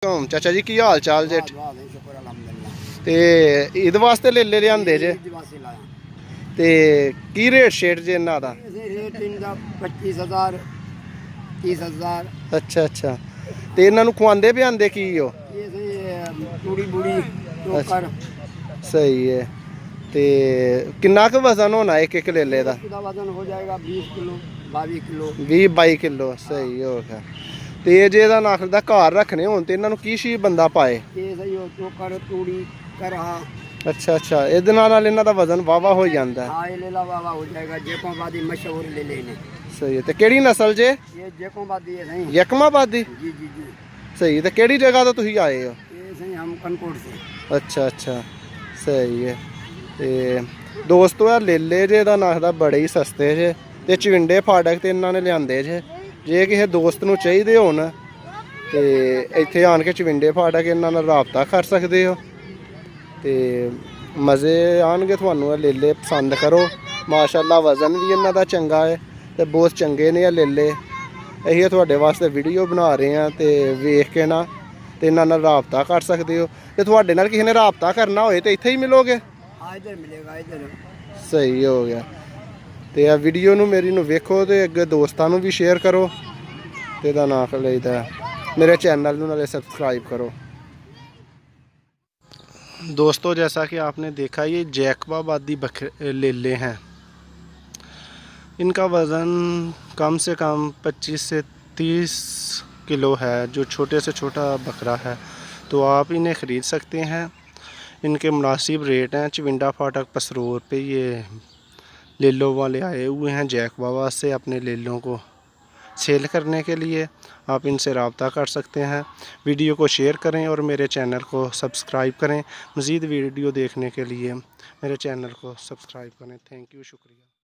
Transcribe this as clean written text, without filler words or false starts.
चाचा जी की हाल चाल जे ते ईद वास्ते लेले लिआंदे जे ते की रेट शेट जे इन्ना दा 25,000 30,000 अच्छा अच्छा ते इन्हां नूं खुआंदे पिआंदे की हो पूड़ी बूड़ी चोकर सही है ते किन्ना क वजन होना एक एक लेले दा इसका वजन हो जाएगा 20 किलो 22 किलो 20-22 किलो सही हो गया ते जे ਇਹਦਾ ਨਖਲ ਦਾ ਘਰ ਰੱਖਣੇ ਹੋਣ ਤੇ ਇਹਨਾਂ ਨੂੰ ਕੀ ਸ਼ੀ ਬੰਦਾ ਪਾਏ ये सही हो चोकर तूड़ी करहा ਅੱਛਾ ਅੱਛਾ ਇਹਦੇ ਨਾਲ ਇਹਨਾਂ ਦਾ ਵਜ਼ਨ ਵਾਵਾ ਹੋ ਜਾਂਦਾ ਹੈ हाँ ये लेला वावा हो जाएगा जेकोबादी मशहूर ले लेने ਸਹੀ ਹੈ ਤੇ ਕਿਹੜੀ ਨਸਲ ਜੇ ये जेकोबादी है सही ਯਕਮਾਬਾਦ ਦੀ जी जी जी ਸਹੀ ਤੇ ਕਿਹੜੀ ਜਗ੍ਹਾ ਤੋਂ ਤੁਸੀਂ ਆਏ ਹੋ ये सही हम कनकोट से ਅੱਛਾ ਅੱਛਾ ਸਹੀ ਹੈ ਤੇ ਦੋਸਤੋ ਇਹ ਲੇਲੇ ਜੇ ਦਾ ਨਖਦਾ ਬੜੇ ਹੀ ਸਸਤੇ ਜੇ ਤੇ ਚਵਿੰਡੇ ਫਾਟਕ ਤੇ ਇਹਨਾਂ ਨੇ ਲਿਆਂਦੇ ਜੇ ਕਿਸੇ ਦੋਸਤ ਨੂੰ ਚਾਹੀਦੇ ਹੋਣ ਤੇ ਇੱਥੇ ਆਣ ਕੇ ਚਵਿੰਡੇ ਫਾਟਕ ਇਹਨਾਂ ਨਾਲ ਰਾਬਤਾ ਕਰ ਸਕਦੇ ਹੋ ਤੇ ਮਜ਼ੇ ਆਣਗੇ ਤੁਹਾਨੂੰ ਇਹ ਲੇਲੇ ਪਸੰਦ ਕਰੋ ਮਾਸ਼ਾਅੱਲਾ ਵਜ਼ਨ ਵੀ ਇਹਨਾਂ ਦਾ ਚੰਗਾ ਹੈ ਤੇ ਬਹੁਤ ਚੰਗੇ ਨੇ ਇਹ ਲੇਲੇ ਅਸੀਂ ਤੁਹਾਡੇ ਵਾਸਤੇ ਵੀਡੀਓ ਬਣਾ ਰਹੇ ਹਾਂ ਤੇ ਵੇਖ ਕੇ ਨਾ ਤੇ ਇਹਨਾਂ ਨਾਲ ਰਾਬਤਾ ਕਰ ਸਕਦੇ ਹੋ ਤੇ ਤੁਹਾਡੇ ਨਾਲ ਕਿਸੇ ਨੇ ਰਾਬਤਾ ਕਰਨਾ ਹੋਏ ਤੇ ਇੱਥੇ ਹੀ ਮਿਲੋਗੇ इधर मिलेगा इधर ਸਹੀ ਹੋ ਗਿਆ ਤੇ ਇਹ ਵੀਡੀਓ ਨੂੰ ਮੇਰੀ ਨੂੰ ਵੇਖੋ ਤੇ ਅੱਗੇ ਦੋਸਤਾਂ ਨੂੰ ਵੀ ਸ਼ੇਅਰ ਕਰੋ ਤੇ ਇਹਦਾ ਨਾਮ ਲਈਦਾ मेरे चैनल नाले सब्सक्राइब करो। दोस्तों जैसा कि आपने देखा ये जैकबाबादी लेले हैं, इनका वज़न कम से कम 25 से 30 किलो है, जो छोटे से छोटा बकरा है। तो आप इन्हें ख़रीद सकते हैं, इनके मुनासिब रेट हैं। चविंडा फाटक पसरोर पे ये लेलों वाले आए हुए हैं जैकबाबा से अपने लेलों को सेल करने के लिए। आप इनसे रब्ता कर सकते हैं। वीडियो को शेयर करें और मेरे चैनल को सब्सक्राइब करें। मज़ीद वीडियो देखने के लिए मेरे चैनल को सब्सक्राइब करें। थैंक यू, शुक्रिया।